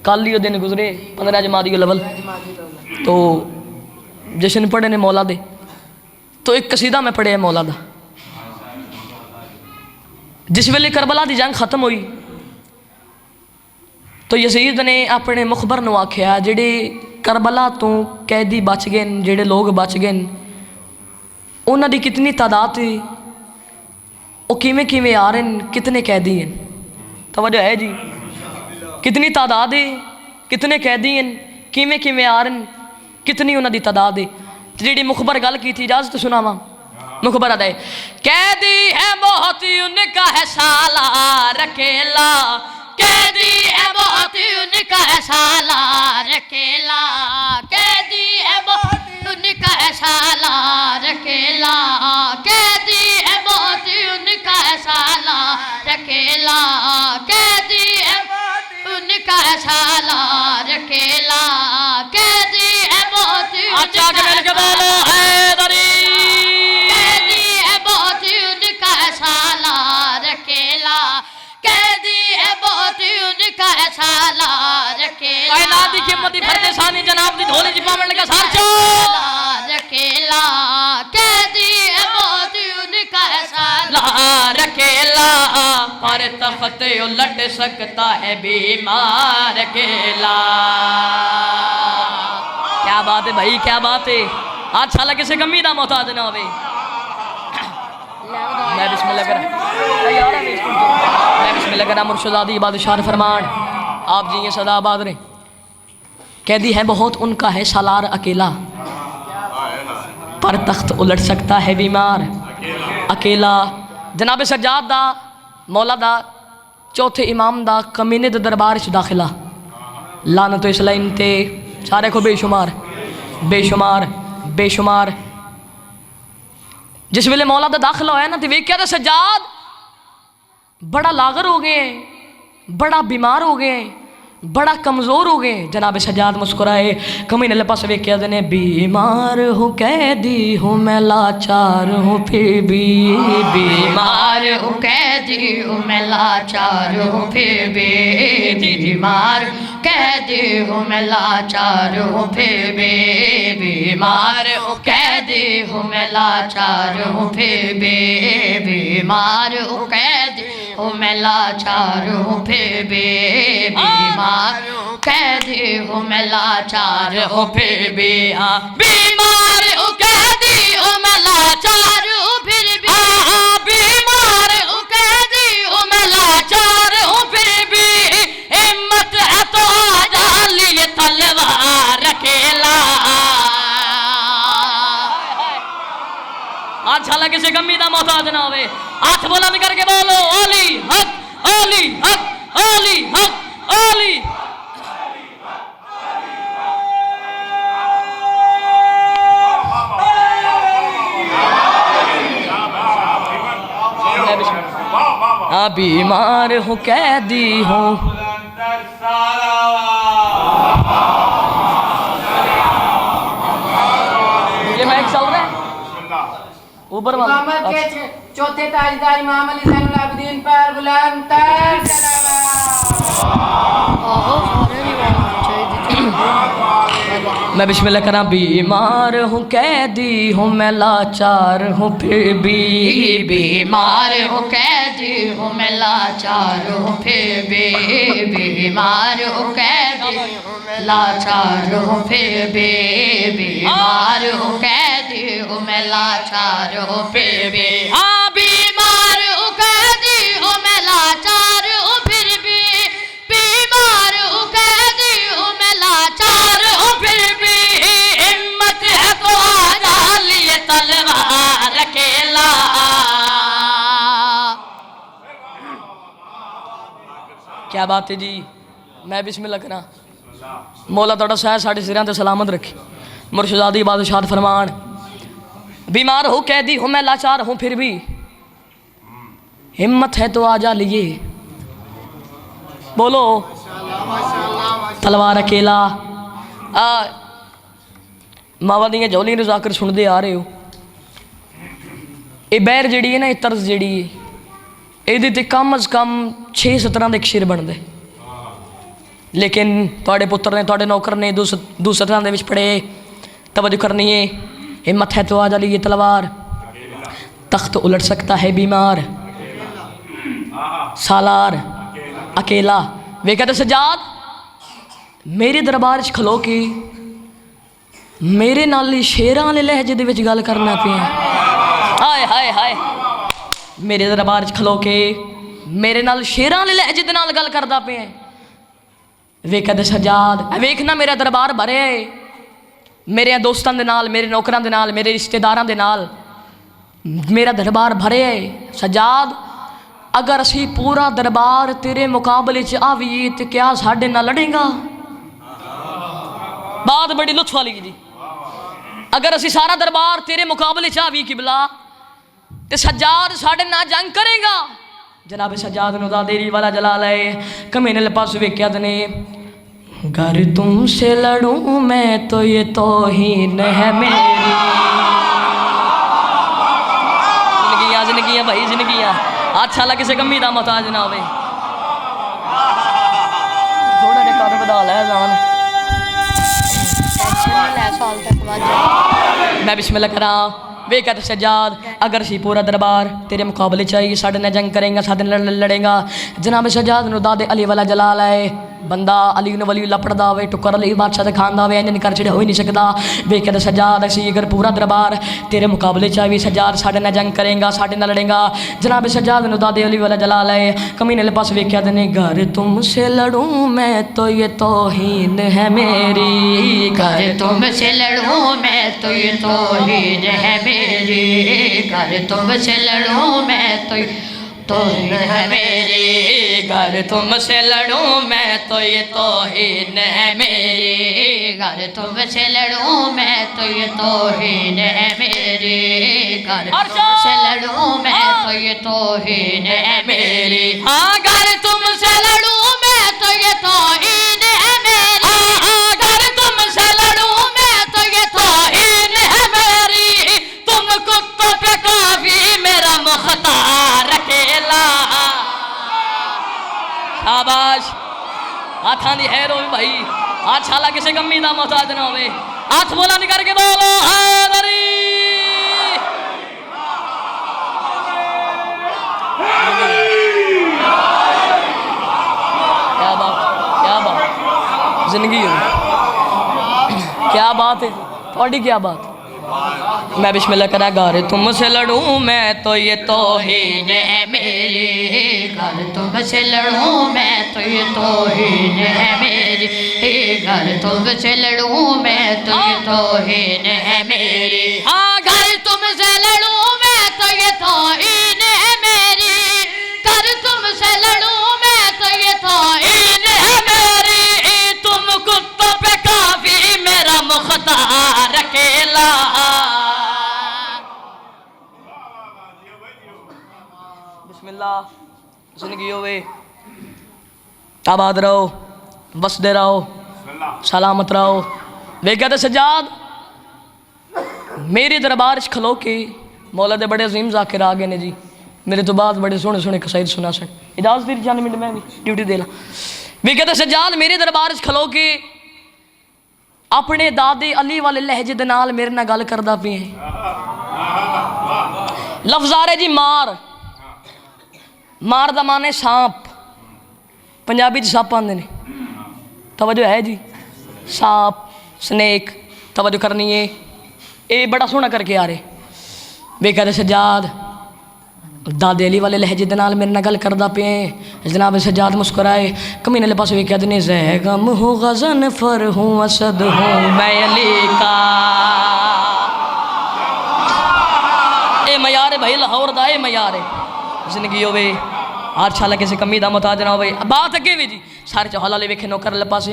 कल ही वो दिन गुजरे 15 जमाती लवल, तो जश्न पढ़े ने मौला दे, तो एक कसीदा मैं पढ़िया मौला दा। जिस वेले करबला की जंग खत्म हुई तो यजीद ने अपने मुखबर नूं आख्या जिहड़े करबला तो कैदी बच गए, जिहड़े लोग बच गए, उन्हां दी कितनी तादाद है, वो किवें किवें आ रहे हैं, कितने कैदी हैं। तवज्जो है जी, कितनी तादाद है, कितने कैदी हैं, किवें किवें आ रहे हैं, कितनी उन्हां दी तादाद है। जी मुखबर गल की थी, इजाजत सुनावा। मुखबर अदा कैदी है बहुत उनका है सालार अकेला, कैदी है बहुत उनका है सालार अकेला, कैदी है बहुत उनका है सालार अकेला, कैदी है बहुत उनका है सालार अकेला, कैदी है उनका है सालार अकेला, कैदी है बहुत अच्छा मिल के बोलो हैदरी, कैदी है बहुत उनका है सालार अकेला, कैदी है बहुत उनका है सालार अकेला, कायनात की कीमती फर्द सानी जनाब दी ढोली जिम्मा मिल के सार चो सालार अकेला, कैदी है बहुत उनका है सालार अकेला, पर तख्त उलट सकता है बीमार अकेला। क्या बात है भाई, क्या बात है। आज साला किसी कमी ना मोहताज ना होवे। मैं बिस्मिल्लाह करा, मैं बिस्मिल्लाह करा। मुर्शदादी बादशाह फरमान आप जी ये सदा आबाद रहे। कैदी है बहुत उनका है सालार अकेला, पर तख्त उलट सकता है बीमार अकेला। जनाब सज्जाद दा मौला दा चौथे इमाम दा कमीने दे दरबार च दाखिला, लानत इसलाइन ते सारे को बेशुमार बेशुमार बेशुमार। जिस वेले मौला दा दाखिला होया ना तो वेख्या तो सज्जाद बड़ा लागर हो गए, बड़ा बीमार हो गए, बड़ा कमज़ोर हो गए। जनाब सज्जाद मुस्कुराए, कमीने पास वेख्या ने बीमार हूँ कैदी हूँ मैं लाचार हूँ फिर भी, बीमार हूँ कैदी हूँ मैं लाचार हूँ फिर भी, बीमार कैदी हूँ मैं लाचार हूँ फिर भी, बीमार हूँ कैदी हूँ मैं लाचार हूँ फिर भी, बीमार हूँ कैदी हूँ मैं लाचार हूँ फिर भी, बीमार हूँ कैदी हूँ मैं लाचार हूँ फिर भी, बीमार हूँ कैदी हूँ मैं लाचार हूँ फिर भी, बीमार हूँ कैदी हूँ मैं लाचार हूँ फिर भी, हिम्मत है तो आजा लिए तलवार अकेला। आज साला किसी कमी का मोहताज ना होवे। हाथ बुलंद करके बोलो ओली हक ओली हक ओली हक ओली। हाँ बीमार हूँ कैदी हूँ, ये माइक चल रहा है ऊपर वाला। चौथे ताजदार इमाम अली ज़ैनुल आबिदीन पर बुलंद तर मैं बिस्मिल्लाह करा। बीमार हूँ कैदी हूँ मैं लाचार हूँ फिर भी, बीमार हूँ कैदी हूँ मैं लाचार हूँ फिर भी, बीमार हूँ कैदी हूँ मैं लाचार हूँ फिर भी, बीमार हूँ कैदी हूँ मैं लाचार हूँ फिर भी, हाँ बीमार हूँ कैदी हूँ मैं लाचार हूँ फिर भी, बीमार हूँ कैदी हूँ मैं लाचार हूँ फिर भी, हिम्मत है तो आजा लिए तलवार अकेला। क्या बात है जी। मैं बिस्मिल्लाह करा। मौला थोड़ा शायद साढ़े सिरां ते सलामत रखे। मुर्शदादी बादशाह फरमान बीमार हो कैदी हूँ मैं लाचार हूँ फिर भी, हिम्मत है तो आजा लिए बोलो तलवार अकेला। मावा दियां जौलियां रजाकर सुनते आ रहे हो। ये बैर जी है ना, ये तर्ज जी ये कम अज़ कम 6-17 के शेर बनते। लेकिन तुहाडे पुत्र ने तुहाडे नौकर ने दूसरे दे विच पड़े। तवज्जो करनी है, हिम्मत है तो आ जा लिए तलवार, तख्त उलट सकता है बीमार, सालार अकेला। वे कहते सजाद मेरे दरबार च खलो के मेरे नाल शेरां वाले लहजे दे विच गल करना पिया। हाय हाय हाय, मेरे दरबार च खलो के मेरे नाल शेरां वाले लहजे दे नाल गल करदा पिया। वे कहते सजाद वेखना मेरा दरबार भरे मेरे दोस्तों के नाल, मेरे नौकरां दे नाल, मेरे रिश्तेदारां दे नाल मेरा दरबार भरे। सजाद अगर असी पूरा दरबार तेरे मुकाबले च आवीए तो क्या साढ़े नाल लड़ेगा? बात बड़ी लुत्फ वाली जी। अगर असी सारा दरबार तेरे मुकाबले च आवी किबला तो सजाद साढ़े नाल जंग करेगा। जनाब सजाद नु देरी वाला जलाल है कमीने पास वेख्या ने, घर तुमसे लड़ूं मैं तो ये तौहीन है मेरी। जिंदगियां भाई जिंदगियां, अच्छा ला किसी कमी का मोहताज ना होवे। थोड़ा जिहा कद वधा लै जान, मैं बिस्मिल्लाह करा। वे कहते सजाद अगर सी पूरा दरबार तेरे मुकाबले चाहिए साढ़े नाल जंग करेगा, साढ़े नाल लड़ेगा। जनाब सजाद नु दादे अली वाला जलाल है। बंदा अली नु वली लपड़दा होवे, टुकर अली बादशाह खांदा होवे, इंज कर छड़े हो ही नहीं सकता। वे कहते सजाद असी अगर पूरा दरबार तेरे मुकाबले चाहिए सजाद साढ़े नाल जंग करेगा, साढ़े नाल लड़ेगा। जनाब सजाद नु दादे अली वाला जलाल है। कमीने पास वेख्या ने, घर तुमसे लड़ूं मैं तो ये तौहीन है मेरी। घर तुमसे लड़ूं मैं तो ये तौहीन है मेरी। घर तुमसे लड़ूं मैं तो तौहीन है मेरी। घर तुमसे लड़ूं मैं तो ये तौहीन है मेरी। घर तुमसे लड़ूं मैं तो ये तौहीन है मेरी। घर तुमसे लड़ूं मैं तो ये तौहीन है मेरी। हाँ घर तुमसे लड़ूं मैं तो ये तौहीन है मेरी। घर तुमसे लड़ूं मैं तो ये तौहीन है मेरी। तुम कुत्तों पे काफी मेरा मुख्तार अकेला। शाबाश, हाथां दी हैर होवे भाई, हाथ शाला किसी कमी का मोहताज ना होवे। हाथ बुलंद करके बोलो हैदरी। क्या बात, क्या बात, जिंदगी हो क्या बात है थोड़ी, क्या बात। मैं बिस्मिल्लाह करा। घर तुमसे लड़ूं मैं तो ये तौहीन है मेरी। घर तुमसे लड़ूं मैं तो ये तौहीन है मेरी। घर तुमसे लड़ूं मैं तो ये तौहीन है मेरी। हाँ घर तुमसे लड़ूं मैं तो ये तौहीन है मेरी। घर तुमसे लड़ूं मैं तो ये तौहीन है मेरी। तुम कुत्तों पे काफी मेरा मुख्तार अकेला। बिस्मिल्लाह, जिंदगी होवे, आबाद रहो, बसदे रहो, सलामत रहो। वे कहते सजाद मेरे दरबार च खलो के मौला दे बड़े अजीम ज़ाकिर आ गए ने जी। मेरे तो बाद बड़े सोहने सोहने कसाइद सुना सन। इजाज़त दी 4 मिनट मैं भी ड्यूटी दे ला। वे कहते सजाद मेरे दरबार च खलो के अपने दादे अली वाले लहजे दे नाल मेरे नाल गल करदा पिए। लफ्ज़ आ रहे जी मार, मार दा माने सांप, पंजाबी च सप आंदे ने। तवज्जो है जी, सांप स्नेक, तवज्जो करनी है। ये बड़ा सोहना करके आ रहे। वे कहते सजाद दादे अली वाले लहजे दे नाल मेरे नाल गल करदा पे। जनाब सजाद मुस्कुराए, कमीने ले पास वेख्या ने, ज़ै गम हो गज़न फर हूँ असद हूँ मैं अली का। ए मयार है भाई लाहौर दा, ए मयार है। जिंदगी होवे, अच्छा लगे किसी कमी का मोहताज ना होवे। बात अगे भी जी सारे चौहाला ले वेखे नौकर ले पासे।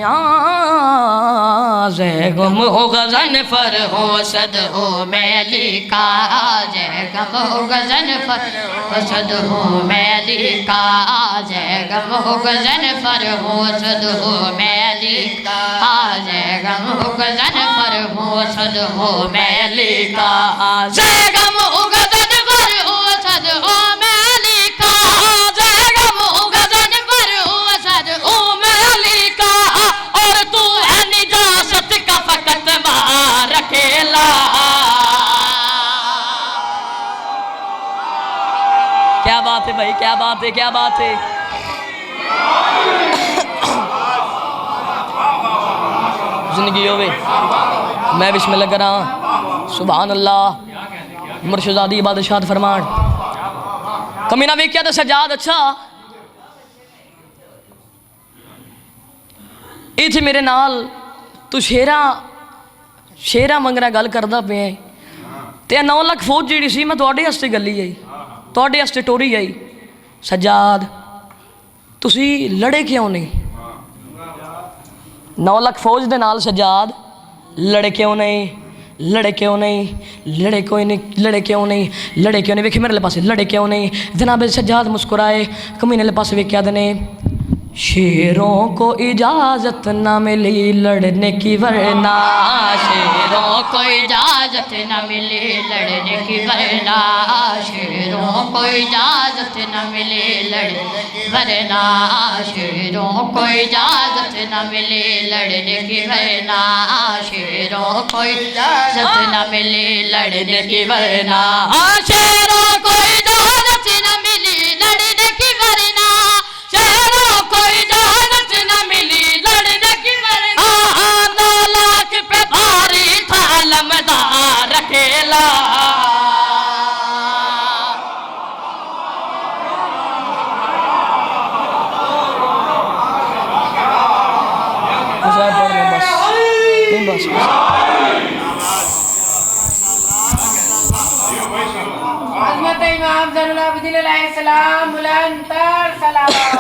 ज़ै गम हो गज़न फर हो असद हो मैं अली का। जय गम हो गज़न फर असद हो मैं अली का। जय गम हो गज़न फर हो असद हो मैं अली का। जय गम हो गज़न फर हो असद हो मैं अली का। जय गम हो गज़न फर हो असद हो मैं अली का। जय गम हो गज़न फर हो असद हो मैं अली का। क्या बात है, क्या बात है। जिंदगी होवे मैं बिस्मिल्लाह करा। सुभान अल्लाह। मुर्शिदादी बादशाह फरमान कमीना वेख्या तो सजाद अच्छा इत्थे मेरे नाल तू शेरा मंगना गल करदा पिया ते 9 लाख फौज जी सी मैं तुहाडे वास्ते गली आई, तुहाडे वास्ते टोरी आई। सजाद तुसी लड़े क्यों नहीं? 9 लाख फौज दे नाल सजाद लड़े क्यों नहीं? लड़े क्यों नहीं? लड़े कोई नहीं, लड़े क्यों नहीं? लड़े क्यों नहीं? वेखे मेरे पास लड़े क्यों नहीं? जनाब सजाद मुस्कुराए कमीने पास वेख्या दने शेरों को इजाजत न मिली लड़ने की वरना, शेरों को इजाजत न मिली लड़ने की वरना, शेरों को इजाजत न मिली लड़ने की वरना, शेरों को इजाजत न मिली लड़ने की वरना, शेरों को इजाजत न मिली लड़ने की वरना, शेरों को इजाजत न मिली लड़ने की वरना, शेरों को इजाजत न मिली लड़ने की वरना। 9 लाख पे भारी था लमदार अकेला, बस हज़रत इमाम ज़ैनुल आबिदीन अलैहिस्सलाम बुलंद सलावत।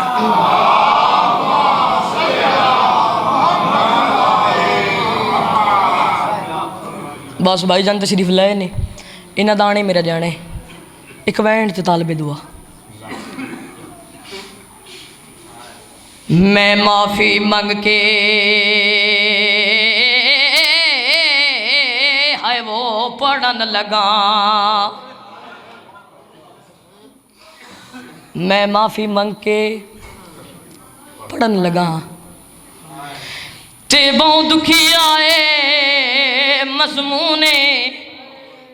बस भाई जान तशरीफ लाए ने इन्हां दा आने मेरा जाने एक वैंड ते तालबे दुआ। मैं माफ़ी मंग के है वो पढ़न लगा, मैं माफ़ी मंग के पढ़न लगा ते बहु दुखी आए मजमूने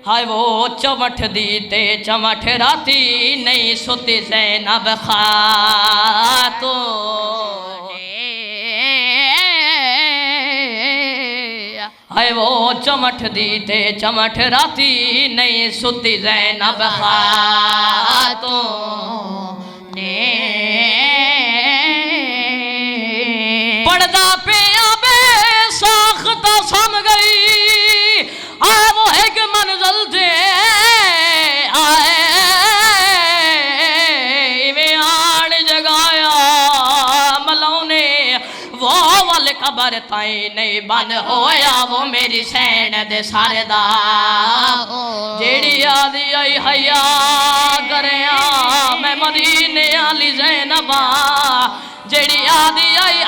हाय वो चमठ दी ते चमठ राती नहीं सुती ज़ैनब खातो, हाय वो चमठ दी ते चमठ राती नहीं सुती ज़ैनब खातो ने पड़दा पे आबे साख्ता सम गई आ वो एक मंजिल दे आए वे आड़ जगाया मलौने वो वाले कबर ताई नहीं बन होया वो मेरी सैन दे सरदा जेड़ी आदि आई हया करें मैं मदीने आली ज़ैनबा जेड़ी आदि आई